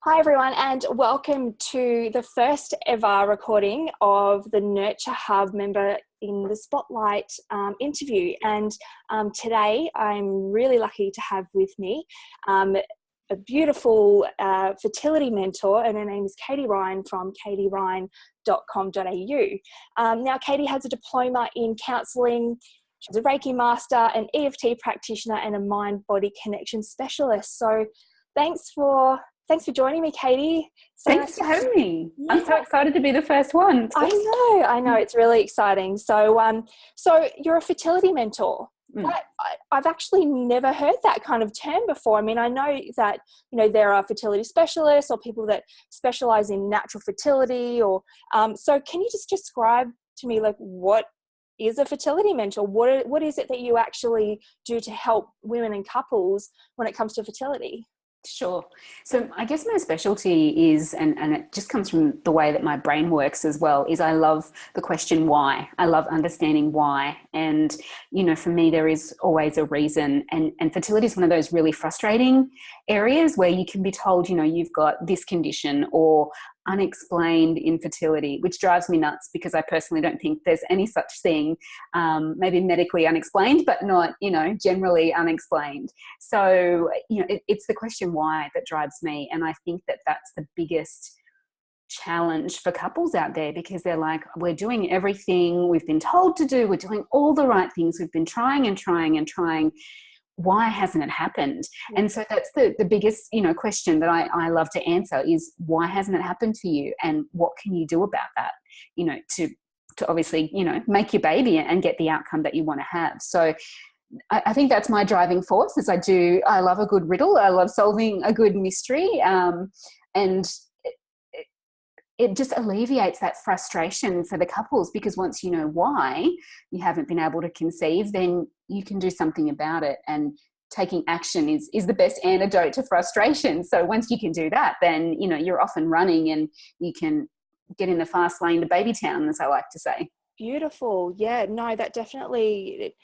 Hi everyone, and welcome to the first ever recording of the Nurture Hub Member in the Spotlight interview. And today I'm really lucky to have with me a beautiful fertility mentor, and her name is Katie Ryan from NurtureHub.com.au. Now, Katie has a diploma in counselling. She's a Reiki master, an EFT practitioner, and a mind-body connection specialist. So thanks for joining me, Katie. So Thanks for having me. Yeah. I'm so excited to be the first one. I know, it's really exciting. So, so you're a fertility mentor. I've actually never heard that kind of term before. I mean, I know that, there are fertility specialists or people that specialize in natural fertility or, so can you just describe to me, like, what is a fertility mentor? What is it that you actually do to help women and couples when it comes to fertility? Sure. So I guess my specialty is, and it just comes from the way that my brain works as well, is I love the question why. I love understanding why. And, for me, there is always a reason. And fertility is one of those really frustrating areas where you can be told, you've got this condition or unexplained infertility, which drives me nuts because I personally don't think there's any such thing, maybe medically unexplained, but not, generally unexplained. So, it's the question why that drives me. And I think that that's the biggest challenge for couples out there, because they're like, we're doing everything we've been told to do. We're doing all the right things. We've been trying and trying and trying. Why hasn't it happened? And so that's the biggest, question that I love to answer is, why hasn't it happened for you? And what can you do about that, to obviously, make your baby and get the outcome that you want to have. So I think that's my driving force is I love a good riddle. I love solving a good mystery. And it just alleviates that frustration for the couples, because once you know why you haven't been able to conceive, then you can do something about it. And taking action is the best antidote to frustration. So once you can do that, then, you're off and running and you can get in the fast lane to baby town, as I like to say. Beautiful. Yeah, no, that definitely...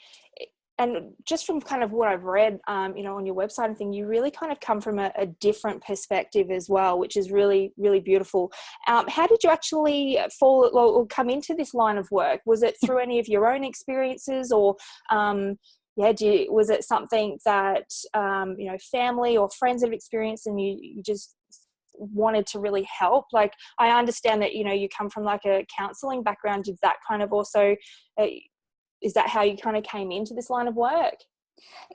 And just from kind of what I've read, on your website and thing, you really kind of come from a different perspective as well, which is really, really beautiful. How did you actually fall or come into this line of work? Was it through any of your own experiences, or was it something that family or friends have experienced and you just wanted to really help? Like, I understand that you come from like a counselling background. Did that kind of also is that how you kind of came into this line of work?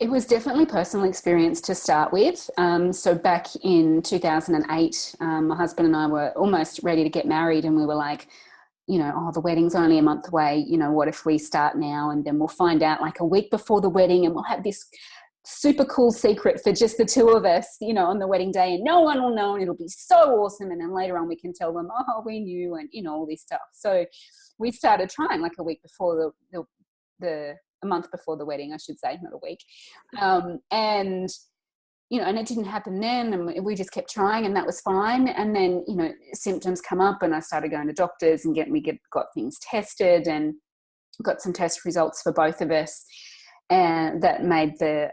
It was definitely personal experience to start with. So back in 2008, my husband and I were almost ready to get married, and we were like, the wedding's only a month away. What if we start now, and then we'll find out like a week before the wedding, and we'll have this super cool secret for just the two of us, on the wedding day, and no one will know, and it'll be so awesome. And then later on we can tell them, oh, we knew, and all this stuff. So we started trying like a week before a month before the wedding, I should say, not a week. And it didn't happen then, and we just kept trying, and that was fine. And then, symptoms come up, and I started going to doctors and got things tested, and got some test results for both of us, and that made the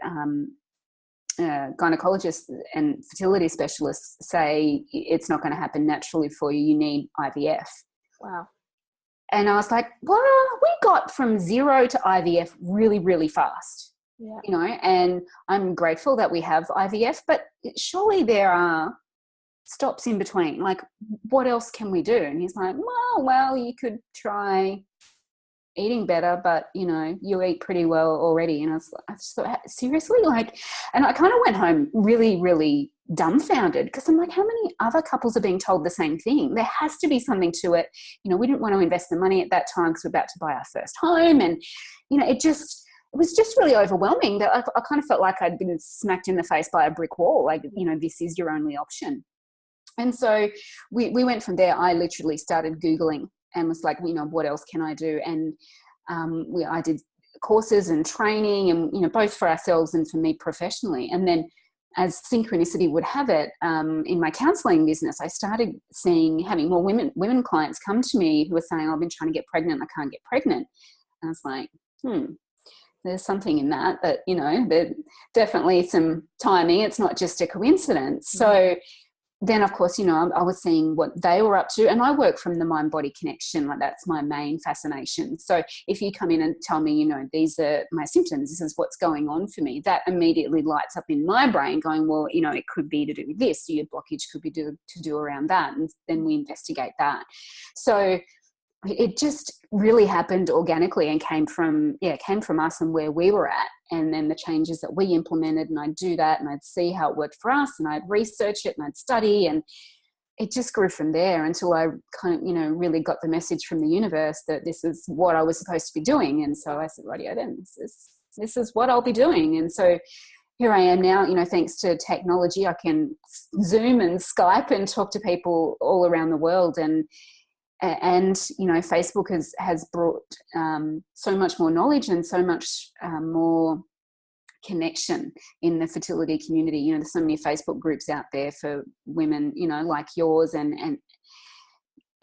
gynecologist and fertility specialists say it's not going to happen naturally for you. You need IVF. Wow. And I was like, well, we got from zero to IVF really, really fast, and I'm grateful that we have IVF, but surely there are stops in between. Like, what else can we do? And he's like, well, you could try eating better, but you eat pretty well already. And I just thought, seriously? Like, and I kind of went home really, really dumbfounded, because I'm like, how many other couples are being told the same thing? There has to be something to it. We didn't want to invest the money at that time because we're about to buy our first home. And, it was just really overwhelming, that I kind of felt like I'd been smacked in the face by a brick wall. Like, this is your only option. And so we went from there. I literally started Googling and was like, what else can I do? And I did courses and training, and, both for ourselves and for me professionally. And then, as synchronicity would have it, in my counselling business, I started having more women clients come to me who were saying, I've been trying to get pregnant, I can't get pregnant. And I was like, there's something in that, there's definitely some timing. It's not just a coincidence. So then of course, you know, I was seeing what they were up to, and I work from the mind body connection. Like, that's my main fascination. So if you come in and tell me, you know, these are my symptoms, this is what's going on for me, that immediately lights up in my brain going, well, you know, it could be to do with this, your blockage could be to do around that, and then we investigate that. So it just really happened organically and came from us and where we were at, and then the changes that we implemented. And I'd do that, and I'd see how it worked for us, and I'd research it, and I'd study, and it just grew from there until I kind of, you know, really got the message from the universe that this is what I was supposed to be doing. And so I said, radio, then this is what I'll be doing. And so here I am now, you know, thanks to technology, I can Zoom and Skype and talk to people all around the world. And you know, Facebook has brought so much more knowledge and so much more connection in the fertility community. You know, there's so many Facebook groups out there for women, you know, like yours, and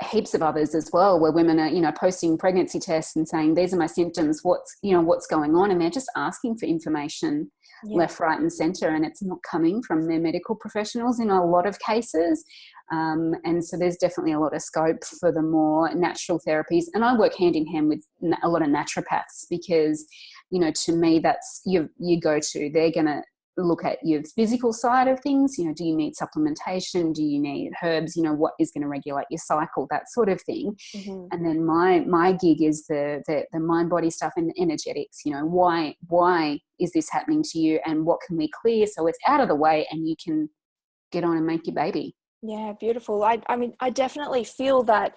heaps of others as well, where women are, you know, posting pregnancy tests and saying, these are my symptoms, what's going on, and they're just asking for information left, right and center, and it's not coming from their medical professionals in a lot of cases. And so there's definitely a lot of scope for the more natural therapies. And I work hand in hand with a lot of naturopaths because, you know, to me, that's you go to. They're going to look at your physical side of things. You know, do you need supplementation? Do you need herbs? You know, what is going to regulate your cycle? That sort of thing. Mm-hmm. And then my gig is the mind body stuff and the energetics. You know, why is this happening to you, and what can we clear so it's out of the way and you can get on and make your baby. Yeah, beautiful. I mean, I definitely feel that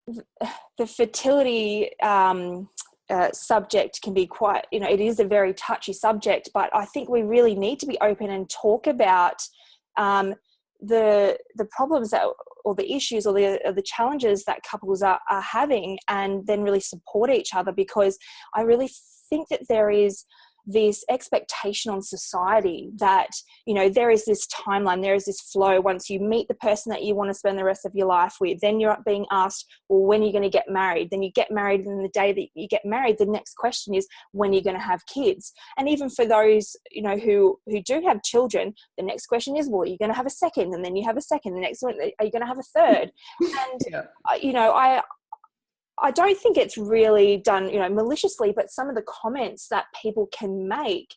the fertility subject can be quite, you know, it is a very touchy subject, but I think we really need to be open and talk about the problems that, or the issues, or the challenges that couples are having, and then really support each other, because I really think that there is this expectation on society that, you know, there is this timeline, there is this flow. Once you meet the person that you want to spend the rest of your life with, then you're being asked, well, when are you going to get married? Then you get married, and the day that you get married, the next question is, when are you going to have kids? And even for those, you know, who do have children, the next question is, well, are you going to have a second? And then you have a second. The next one, are you going to have a third? And, you know, I don't think it's really done, you know, maliciously, but some of the comments that people can make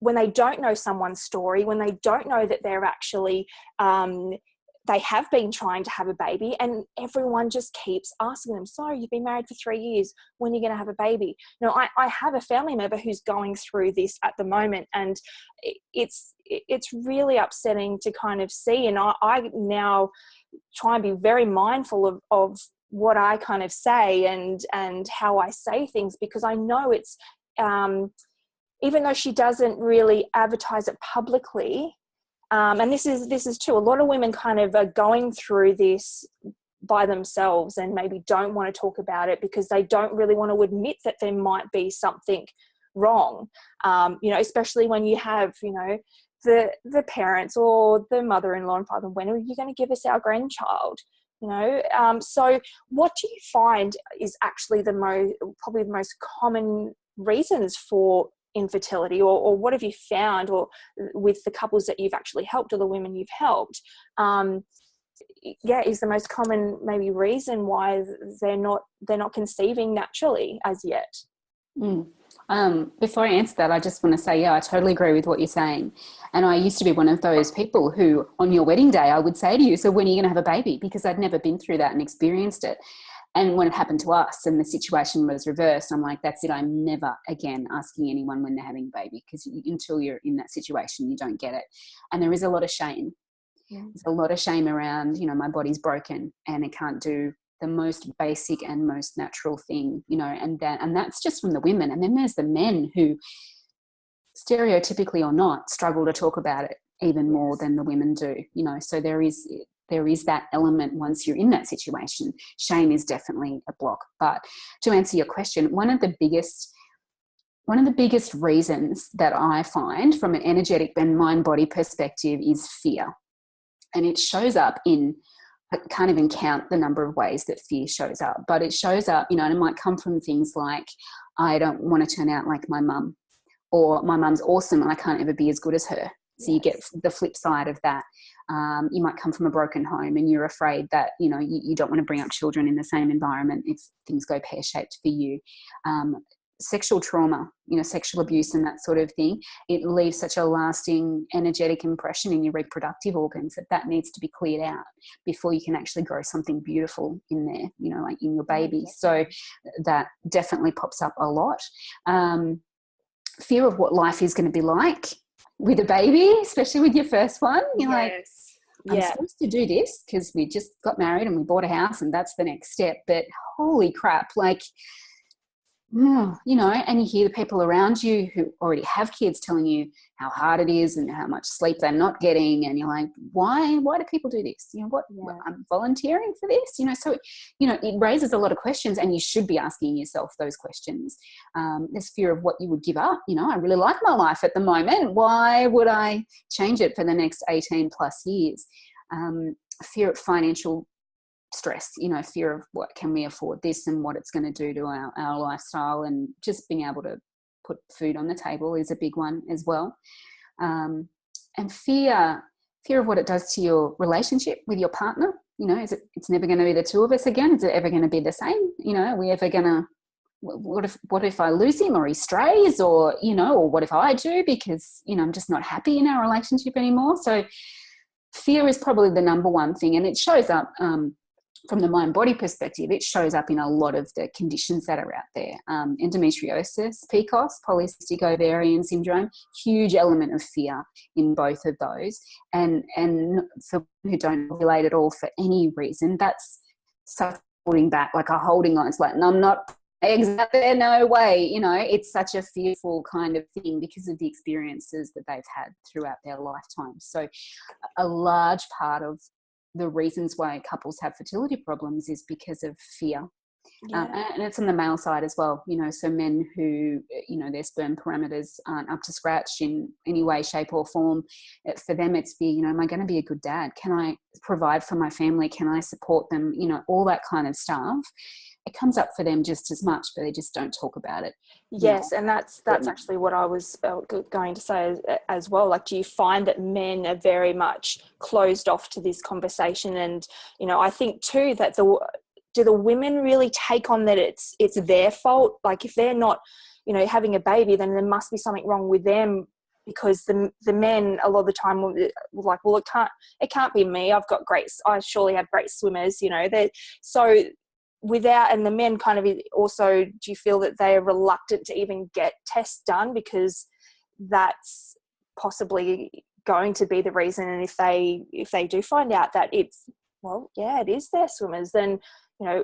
when they don't know someone's story, when they don't know that they're actually, they have been trying to have a baby, and everyone just keeps asking them, so you've been married for 3 years, when are you going to have a baby? You know, I have a family member who's going through this at the moment, and it's really upsetting to kind of see. And I now try and be very mindful of what I kind of say and how I say things, because I know it's, even though she doesn't really advertise it publicly, and this is true, a lot of women kind of are going through this by themselves and maybe don't want to talk about it because they don't really want to admit that there might be something wrong, you know, especially when you have, you know, the parents or the mother-in-law and father, when are you going to give us our grandchild? You know, so what do you find is actually probably the most common reasons for infertility, or what have you found, or with the couples that you've actually helped, or the women you've helped, is the most common maybe reason why they're not conceiving naturally as yet? Before I answer that, I just want to say, I totally agree with what you're saying. And I used to be one of those people who, on your wedding day, I would say to you, so when are you going to have a baby? Because I'd never been through that and experienced it. And when it happened to us and the situation was reversed, I'm like, that's it. I'm never again asking anyone when they're having a baby, because until you're in that situation, you don't get it. And there is a lot of shame. Yeah. There's a lot of shame around, you know, my body's broken and it can't do the most basic and most natural thing, you know, and that's just from the women. And then there's the men who, stereotypically or not, struggle to talk about it even more than the women do, you know. So there is that element once you're in that situation. Shame is definitely a block. But to answer your question, one of the biggest reasons that I find from an energetic and mind-body perspective is fear. And it shows up in, I can't even count the number of ways that fear shows up, but it shows up, you know, and it might come from things like, I don't want to turn out like my mum, or my mum's awesome and I can't ever be as good as her. So you get the flip side of that. You might come from a broken home and you're afraid that, you don't want to bring up children in the same environment if things go pear-shaped for you. Sexual trauma, sexual abuse and that sort of thing, it leaves such a lasting energetic impression in your reproductive organs that needs to be cleared out before you can actually grow something beautiful in there, like in your baby. So that definitely pops up a lot. Fear of what life is going to be like with a baby, especially with your first one. You're like, I'm supposed to do this because we just got married and we bought a house and that's the next step. But holy crap, like, and you hear the people around you who already have kids telling you how hard it is and how much sleep they're not getting. And you're like, why do people do this? I'm volunteering for this, so, it raises a lot of questions and you should be asking yourself those questions. There's fear of what you would give up. I really like my life at the moment. Why would I change it for the next 18 plus years? Fear of financial stress, fear of what can we afford this and what it's going to do to our lifestyle, and just being able to put food on the table is a big one as well. And fear of what it does to your relationship with your partner. It's never going to be the two of us again. Is it ever going to be the same? Are we ever going to, what if I lose him or he strays, or what if I do because, I'm just not happy in our relationship anymore. So fear is probably the number one thing, and it shows up from the mind-body perspective. It shows up in a lot of the conditions that are out there. Endometriosis, PCOS, polycystic ovarian syndrome, huge element of fear in both of those. And for who don't ovulate at all for any reason, that's such holding back, like a holding on. It's like, no, I'm not eggs out there, no way. It's such a fearful kind of thing because of the experiences that they've had throughout their lifetime. So a large part of the reasons why couples have fertility problems is because of fear. And it's on the male side as well, so men who, their sperm parameters aren't up to scratch in any way, shape or form. For them, it's fear, am I going to be a good dad? Can I provide for my family? Can I support them? All that kind of stuff. It comes up for them just as much, but they just don't talk about it. Yes, and that's actually what I was going to say as well. Like, do you find that men are very much closed off to this conversation? And, I think too that do the women really take on that it's their fault? Like, if they're not, having a baby, then there must be something wrong with them, because the men a lot of the time will like, well, it can't be me. I surely have great swimmers, so without, and the men kind of also, do you feel that they are reluctant to even get tests done because that's possibly going to be the reason? And if they do find out that it is their swimmers, then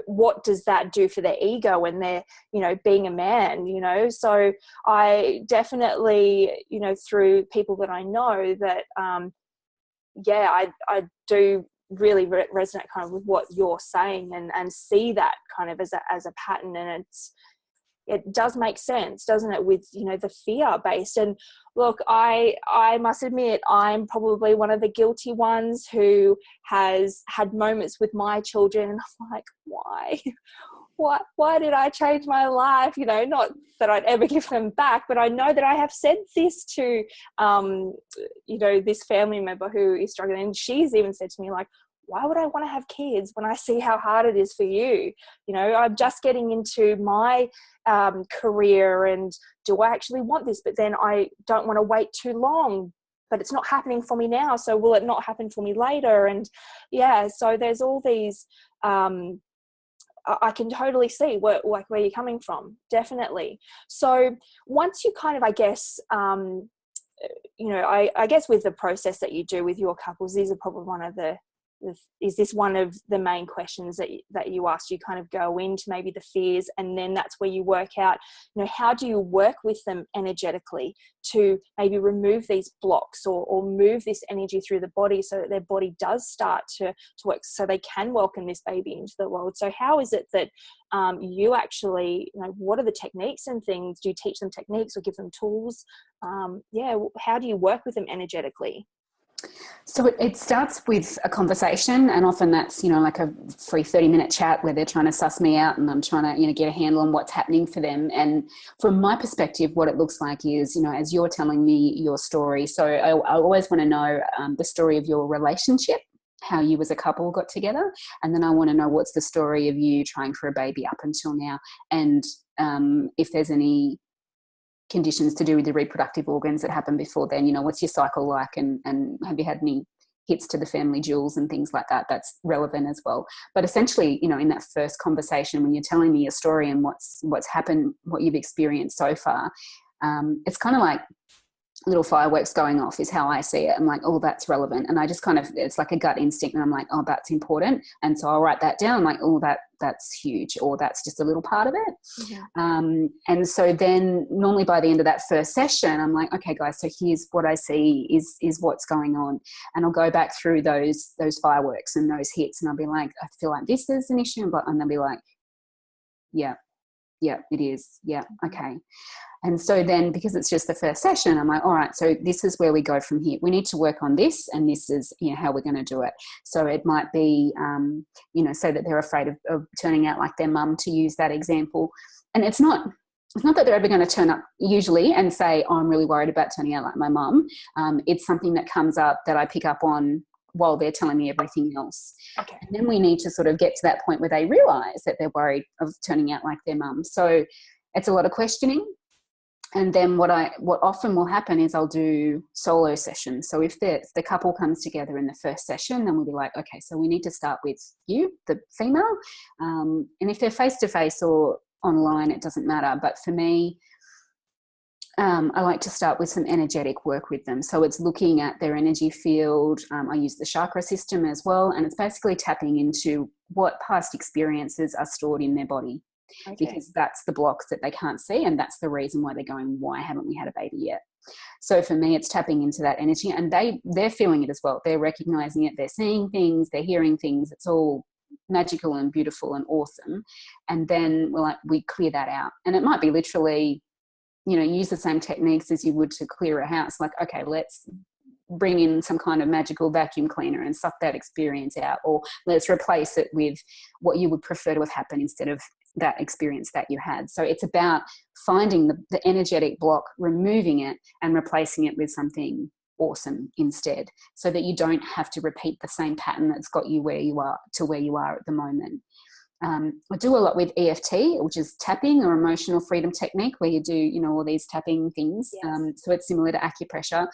what does that do for their ego when they're being a man? So I definitely, through people that I know, that I do really resonate kind of with what you're saying, and see that kind of as a pattern. And it does make sense, doesn't it, with the fear based. And look, I must admit, I'm probably one of the guilty ones who has had moments with my children, and I'm like, why did I change my life? Not that I'd ever give them back, but I know that I have said this to, this family member who is struggling. And she's even said to me, like, why would I want to have kids when I see how hard it is for you? I'm just getting into my career, and do I actually want this? But then I don't want to wait too long, but it's not happening for me now. So will it not happen for me later? And so there's all these, I can totally see where you're coming from. Definitely. So once you kind of, I guess, I guess with the process that you do with your couples, these are probably is this one of the main questions that you ask? You kind of go into maybe the fears, and then that's where you work out, how do you work with them energetically to maybe remove these blocks or move this energy through the body so that their body does start to work, so they can welcome this baby into the world. So how is it that you actually, what are the techniques and things? Do you teach them techniques or give them tools? How do you work with them energetically? So it starts with a conversation, and often that's, like a free 30-minute chat where they're trying to suss me out and I'm trying to, get a handle on what's happening for them. And from my perspective, what it looks like is, as you're telling me your story. So I always want to know the story of your relationship, how you as a couple got together. And then I want to know what's the story of you trying for a baby up until now. And if there's any conditions to do with the reproductive organs that happen before then, what's your cycle like, and have you had any hits to the family jewels and things like that? That's relevant as well. But essentially, in that first conversation, when you're telling me your story and what's happened, what you've experienced so far, it's kind of like little fireworks going off is how I see it. I'm like, oh, that's relevant. And I just it's like a gut instinct. And I'm like, oh, that's important. And so I'll write that down. I'm like, oh, that's huge, or that's just a little part of it. Mm-hmm. And so then normally by the end of that first session, I'm like, okay, guys, so here's what I see is what's going on. And I'll go back through those fireworks and those hits. And I'll be like, I feel like this is an issue. And they'll be like, yeah, it is. Yeah. Okay. And so then, because it's just the first session, I'm like, all right, so this is where we go from here. We need to work on this, and this is, how we're going to do it. So it might be, say that they're afraid of turning out like their mum, to use that example. And it's not that they're ever going to turn up usually and say, oh, I'm really worried about turning out like my mum. It's something that comes up that I pick up on while they're telling me everything else. Okay. And then we need to sort of get to that point where they realise that they're worried of turning out like their mum. So it's a lot of questioning. And then what often will happen is I'll do solo sessions. So if the couple comes together in the first session, then we'll be like, okay, so we need to start with you, the female. And if they're face-to-face or online, it doesn't matter. But for me, I like to start with some energetic work with them. So it's looking at their energy field. I use the chakra system as well. And it's basically tapping into what past experiences are stored in their body. Okay. Because that's the blocks that they can't see, and that's the reason why they're going, why haven't we had a baby yet? So for me, it's tapping into that energy, and they're feeling it as well. They're recognizing it. They're seeing things. They're hearing things. It's all magical and beautiful and awesome. And then we clear that out. And it might be literally, use the same techniques as you would to clear a house. Like, okay, let's bring in some kind of magical vacuum cleaner and suck that experience out, or let's replace it with what you would prefer to have happened instead of that experience that you had. So it's about finding the energetic block, removing it and replacing it with something awesome instead, so that you don't have to repeat the same pattern that's got you where you are at the moment. I do a lot with EFT, which is tapping, or emotional freedom technique, where you do, all these tapping things. Yes. So it's similar to acupressure.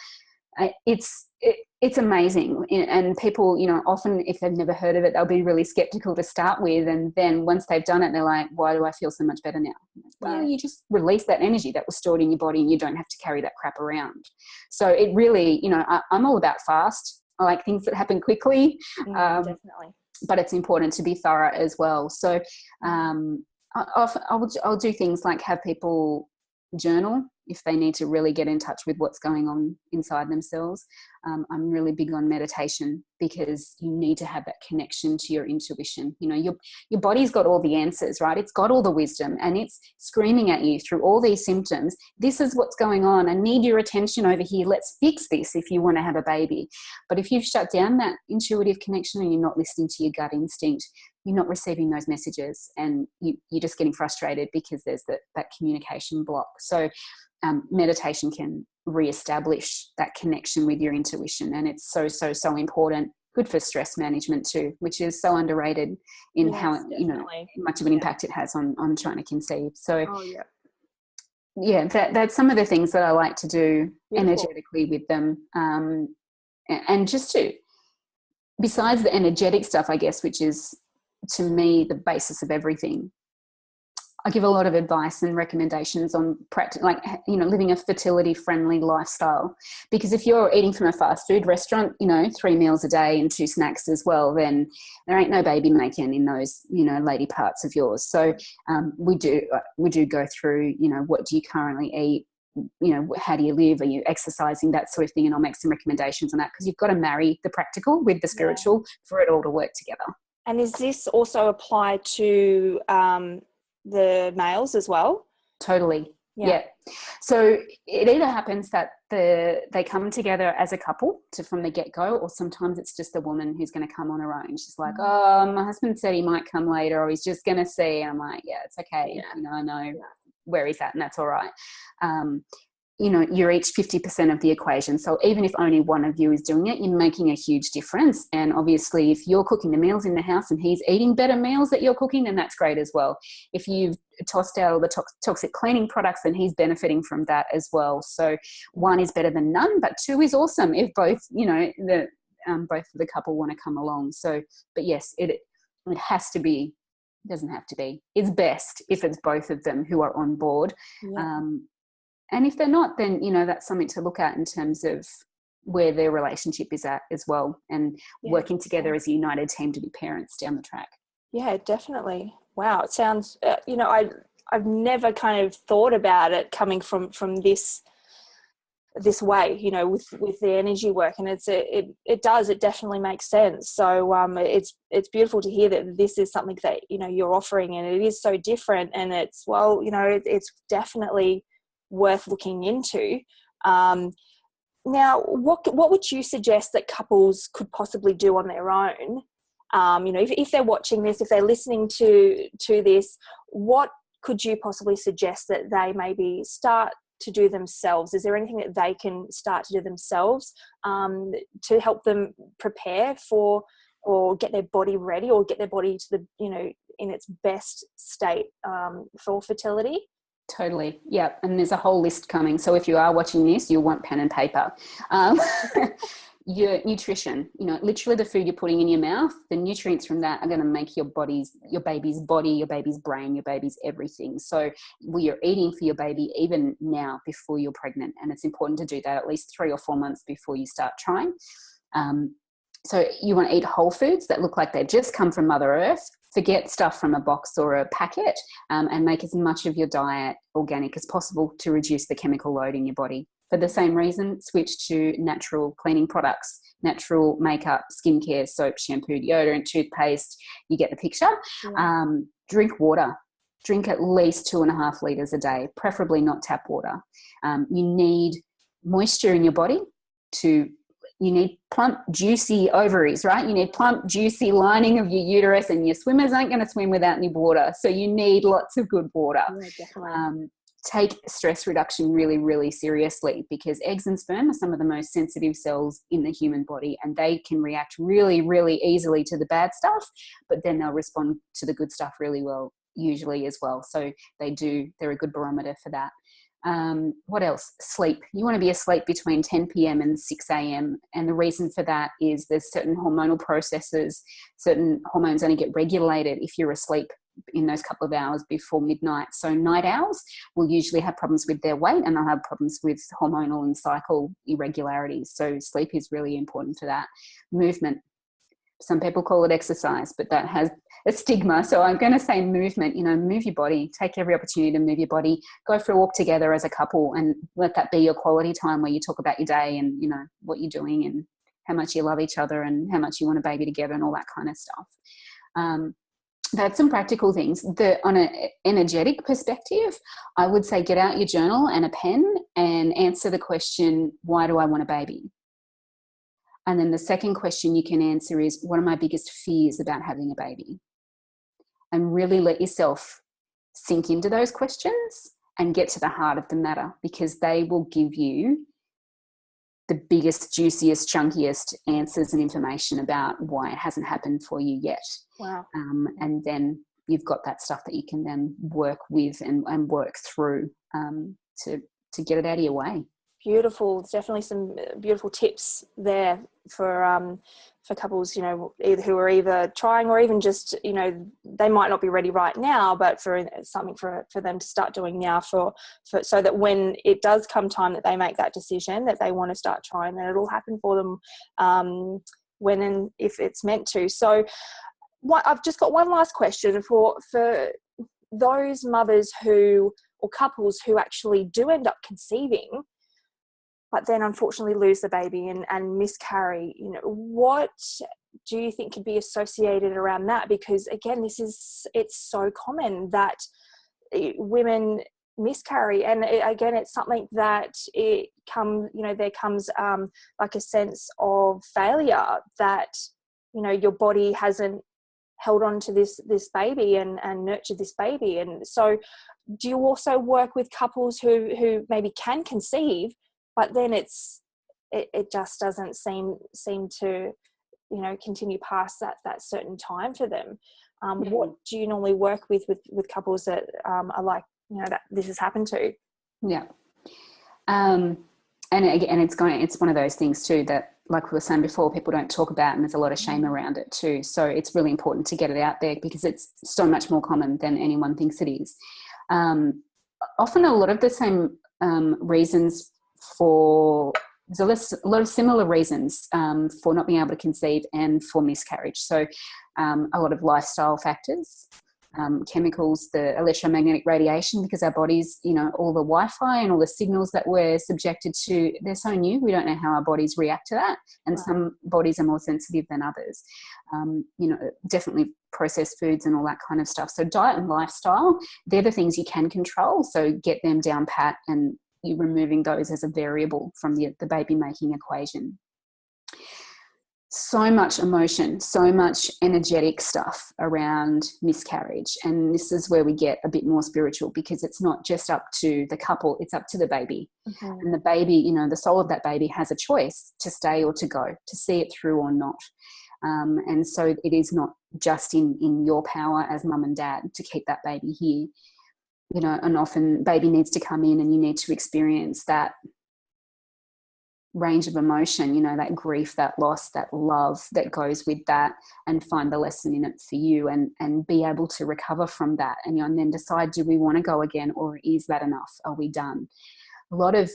It's amazing, and people, often if they've never heard of it, they'll be really skeptical to start with, and then once they've done it, they're like, why do I feel so much better now? Well, you just release that energy that was stored in your body, and you don't have to carry that crap around. So it really, I'm all about fast. I like things that happen quickly. Definitely. But it's important to be thorough as well. So I'll do things like have people journal if they need to really get in touch with what's going on inside themselves. I'm really big on meditation, because you need to have that connection to your intuition. Your body's got all the answers, right? It's got all the wisdom, and it's screaming at you through all these symptoms. This is what's going on. I need your attention over here. Let's fix this if you want to have a baby. But if you've shut down that intuitive connection and you're not listening to your gut instinct, you're not receiving those messages, and you're just getting frustrated because there's that communication block. So meditation can reestablish that connection with your intuition, and it's so important. Good for stress management too, which is so underrated in how much of an impact it has on trying to conceive. So that's some of the things that I like to do energetically with them, and just to, besides the energetic stuff, I guess, which is to me the basis of everything, I give a lot of advice and recommendations on living a fertility friendly lifestyle. Because if you're eating from a fast food restaurant, 3 meals a day and 2 snacks as well, then there ain't no baby making in those, lady parts of yours. So we do go through, what do you currently eat? How do you live? Are you exercising? That sort of thing. And I'll make some recommendations on that, because you've got to marry the practical with the spiritual for it all to work together. And is this also applied to the males as well? Totally. Yeah. Yeah. So it either happens that they come together as a couple from the get-go, or sometimes it's just the woman who's going to come on her own. She's like, oh, my husband said he might come later, or he's just going to see. And I'm like, yeah, it's okay. Yeah. You know, I know where he's at, and that's all right. You know, you're each 50% of the equation. So even if only one of you is doing it, you're making a huge difference. And obviously, if you're cooking the meals in the house and he's eating better meals that you're cooking, then that's great as well. If you've tossed out all the toxic cleaning products, then he's benefiting from that as well. So one is better than none, but two is awesome if both, you know, both of the couple want to come along. So, but yes, it has to be. Doesn't have to be. It's best if it's both of them who are on board. Yeah. And if they're not, then, you know, that's something to look at in terms of where their relationship is at as well, and working together as a united team to be parents down the track. Yeah, definitely. Wow. It sounds, you know, I've never kind of thought about it coming from this way, you know, with the energy work, and it definitely makes sense. So it's beautiful to hear that this is something that, you know, you're offering, and it is so different, and it's, well, you know, it's definitely worth looking into. Now, what would you suggest that couples could possibly do on their own? You know, if they're watching this, if they're listening to this, what could you possibly suggest that they maybe start to do themselves? Is there anything that they can start to do themselves to help them prepare for, or get their body ready, or get their body to the, you know, in its best state for fertility? Totally. Yeah. And there's a whole list coming. So if you are watching this, you'll want pen and paper. Your nutrition, you know, literally the food you're putting in your mouth, the nutrients from that are going to make your baby's body, your baby's brain, your baby's everything. So you're eating for your baby even now before you're pregnant. And it's important to do that at least 3 or 4 months before you start trying. So you want to eat whole foods that look like they've just come from Mother Earth. Forget stuff from a box or a packet, and make as much of your diet organic as possible to reduce the chemical load in your body. For the same reason, switch to natural cleaning products, natural makeup, skincare, soap, shampoo, deodorant, toothpaste. You get the picture. Yeah. Drink water. Drink at least 2.5 litres a day, preferably not tap water. You need moisture in your body you need plump, juicy ovaries, right? You need plump, juicy lining of your uterus, and your swimmers aren't going to swim without any water. So you need lots of good water. Yeah, definitely. Take stress reduction really, really seriously, because eggs and sperm are some of the most sensitive cells in the human body, and they can react really, really easily to the bad stuff, but then they'll respond to the good stuff really well, usually as well. So they're a good barometer for that. What else? Sleep. You want to be asleep between 10 p.m. and 6 a.m. And the reason for that is there's certain hormonal processes, certain hormones only get regulated if you're asleep in those couple of hours before midnight. So night owls will usually have problems with their weight, and they'll have problems with hormonal and cycle irregularities. So sleep is really important for that. Movement. Some people call it exercise, but that has a stigma. So I'm going to say movement. You know, move your body. Take every opportunity to move your body. Go for a walk together as a couple, and let that be your quality time, where you talk about your day and, you know, what you're doing and how much you love each other and how much you want a baby together and all that kind of stuff. That's some practical things. On an energetic perspective, I would say get out your journal and a pen and answer the question, why do I want a baby? And then the second question you can answer is, what are my biggest fears about having a baby? And really let yourself sink into those questions and get to the heart of the matter, because they will give you the biggest, juiciest, chunkiest answers and information about why it hasn't happened for you yet. Wow. And then you've got that stuff that you can then work with and work through to get it out of your way. Beautiful. Definitely some beautiful tips there for couples, you know, who are either trying, or even just, you know, they might not be ready right now, but for something for them to start doing now for so that when it does come time that they make that decision that they want to start trying, then it'll happen for them when and if it's meant to. So I've just got one last question for those mothers or couples who actually do end up conceiving, but then unfortunately lose the baby and miscarry. You know, what do you think could be associated around that? Because again, it's so common that women miscarry. And again, it's something that there comes like a sense of failure, that your body hasn't held on to this baby and nurtured this baby. And so do you also work with couples who maybe can conceive, but then it just doesn't seem to continue past that certain time for them? What do you normally work with couples that are like, that this has happened to? Yeah. And again, it's one of those things too that, like we were saying before, people don't talk about, and there's a lot of shame around it too. So it's really important to get it out there, because it's so much more common than anyone thinks it is. Often a lot of the same reasons there's a lot of similar reasons for not being able to conceive and for miscarriage. So a lot of lifestyle factors, chemicals, the electromagnetic radiation, because our bodies, all the Wi-Fi and all the signals that we're subjected to, they're so new, we don't know how our bodies react to that. And some bodies are more sensitive than others. Definitely processed foods and all that kind of stuff. So diet and lifestyle, they're the things you can control. So get them down pat, and you're removing those as a variable from the baby making equation. So much emotion, so much energetic stuff around miscarriage. And this is where we get a bit more spiritual, because it's not just up to the couple, it's up to the baby. And the baby, the soul of that baby has a choice to stay or to go, to see it through or not. And so it is not just in your power as mum and dad to keep that baby here. And often baby needs to come in, and you need to experience that range of emotion, that grief, that loss, that love that goes with that, and find the lesson in it for you, and be able to recover from that, and then decide, do we want to go again, or is that enough? Are we done? A lot of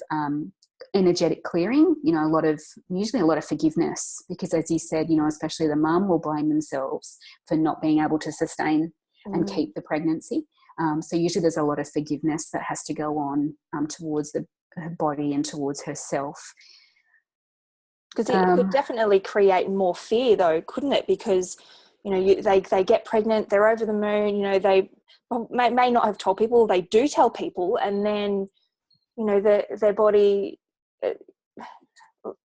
energetic clearing, usually a lot of forgiveness, because as you said, especially the mum will blame themselves for not being able to sustain and keep the pregnancy. So usually there's a lot of forgiveness that has to go on towards her body and towards herself. Because it could definitely create more fear, though, couldn't it? Because they get pregnant, they're over the moon. They may not have told people, they do tell people, and then their body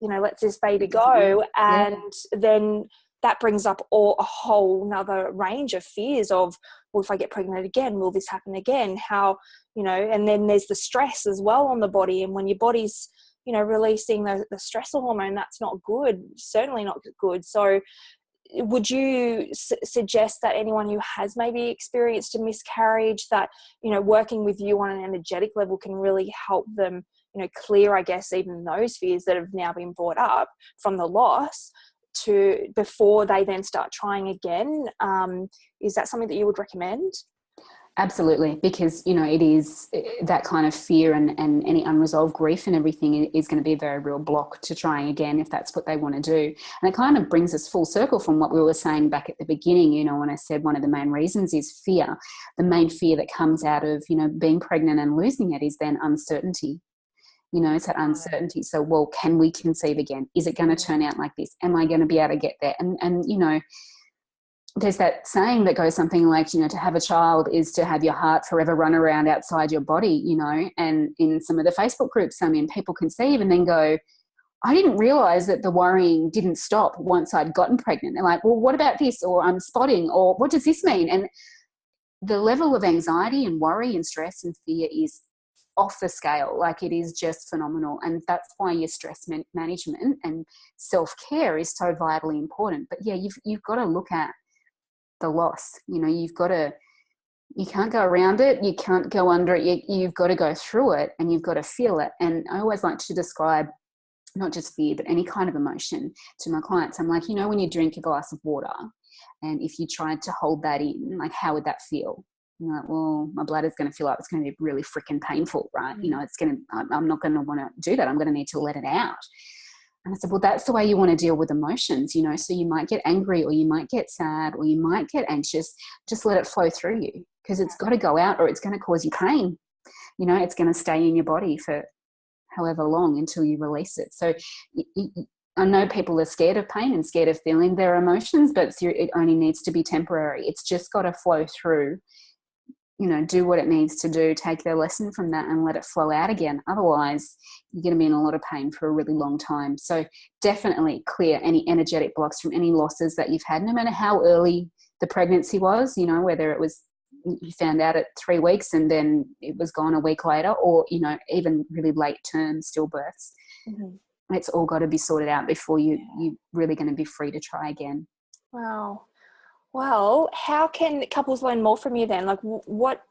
lets this baby go, and then that brings up a whole nother range of fears of, well, if I get pregnant again, will this happen again? How, and then there's the stress as well on the body. And when your body's, releasing the stress hormone, that's not good, certainly not good. So would you suggest that anyone who has maybe experienced a miscarriage, that, working with you on an energetic level can really help them, clear, I guess, even those fears that have now been brought up from the loss, to before they then start trying again? Is that something that you would recommend? Absolutely, because it is that kind of fear and any unresolved grief and everything is going to be a very real block to trying again, if that's what they want to do. And it kind of brings us full circle from what we were saying back at the beginning, when I said one of the main reasons is fear. The main fear that comes out of being pregnant and losing it is then uncertainty. It's that uncertainty. So, well, can we conceive again? Is it going to turn out like this? Am I going to be able to get there? And there's that saying that goes something like, to have a child is to have your heart forever run around outside your body, and in some of the Facebook groups I'm in, people conceive and then go, I didn't realize that the worrying didn't stop once I'd gotten pregnant. They're like, well, what about this? Or I'm spotting, or what does this mean? And the level of anxiety and worry and stress and fear is off the scale. Like, it is just phenomenal. And that's why your stress management and self-care is so vitally important. But yeah, you've got to look at the loss. You can't go around it, you can't go under it, you've got to go through it, and you've got to feel it. And I always like to describe not just fear, but any kind of emotion to my clients. I'm like, when you drink a glass of water, and if you tried to hold that in, like, how would that feel? You're like, well, my bladder's going to feel like it's going to be really freaking painful, right? I'm not going to want to do that. I'm going to need to let it out. And I said, well, that's the way you want to deal with emotions, so you might get angry, or you might get sad, or you might get anxious. Just let it flow through you, because it's got to go out, or it's going to cause you pain. It's going to stay in your body for however long until you release it. So I know people are scared of pain and scared of feeling their emotions, but it only needs to be temporary. It's just got to flow through, you know, do what it needs to do, take their lesson from that and let it flow out again. Otherwise, you're going to be in a lot of pain for a really long time. So definitely clear any energetic blocks from any losses that you've had, no matter how early the pregnancy was, you know, whether it was you found out at 3 weeks and then it was gone a week later, or, you know, even really late term stillbirths. Mm-hmm. It's all got to be sorted out before you're really going to be free to try again. Wow. Well, how can couples learn more from you then? Like what?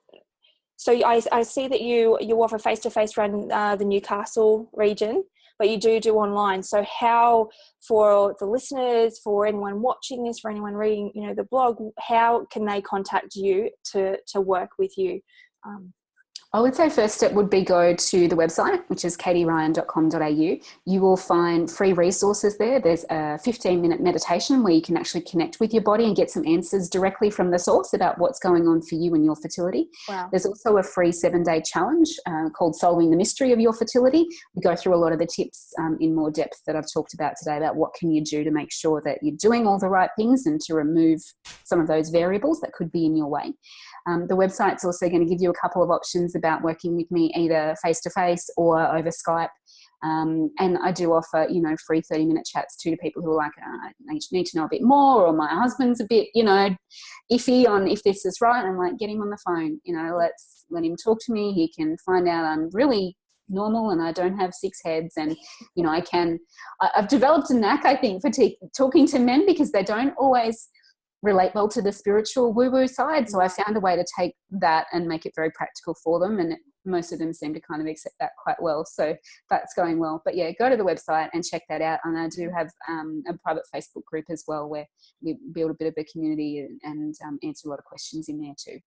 So I see that you offer face-to-face around the Newcastle region, but you do online. So how, for the listeners, for anyone watching this, for anyone reading, you know, the blog, how can they contact you to work with you? I would say first step would be go to the website, which is katieryan.com.au. You will find free resources there. There's a 15-minute meditation where you can actually connect with your body and get some answers directly from the source about what's going on for you and your fertility. Wow. There's also a free 7-day challenge called Solving the Mystery of Your Fertility. We go through a lot of the tips in more depth that I've talked about today about what can you do to make sure that you're doing all the right things and to remove some of those variables that could be in your way. The website's also going to give you a couple of options about working with me either face-to-face or over Skype. And I do offer, you know, free 30-minute chats to people who are like, I need to know a bit more, or my husband's a bit, you know, iffy on if this is right. I'm like, get him on the phone, you know, let him talk to me. He can find out I'm really normal and I don't have 6 heads. And, you know, I've developed a knack, I think, for talking to men because they don't always relate well to the spiritual woo-woo side. So I found a way to take that and make it very practical for them. And most of them seem to kind of accept that quite well. So that's going well. But yeah, go to the website and check that out. And I do have a private Facebook group as well where we build a bit of a community and answer a lot of questions in there too.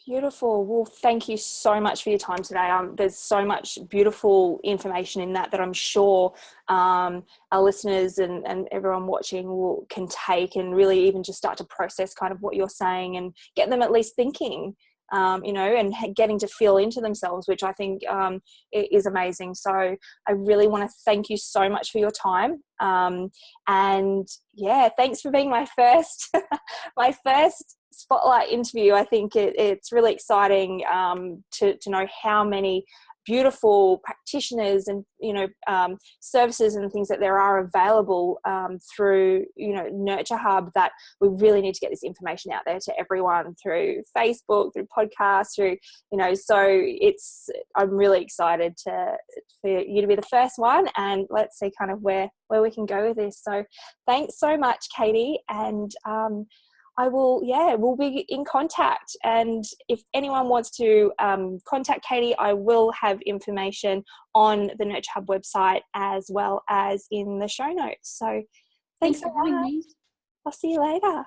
Beautiful. Well, thank you so much for your time today. There's so much beautiful information in that I'm sure our listeners and everyone watching can take and really even just start to process kind of what you're saying and get them at least thinking, you know, and getting to feel into themselves, which I think is amazing. So I really want to thank you so much for your time. And yeah, thanks for being my first spotlight interview. I think it's really exciting to know how many beautiful practitioners and, you know, services and things that there are available through, you know, Nurture Hub, that we really need to get this information out there to everyone through Facebook, through podcasts, through, you know, so I'm really excited for you to be the first one, and let's see kind of where we can go with this. So thanks so much, Katie. And we'll be in contact. And if anyone wants to contact Katie, I will have information on the Nurture Hub website as well as in the show notes. So thanks for having me. I'll see you later.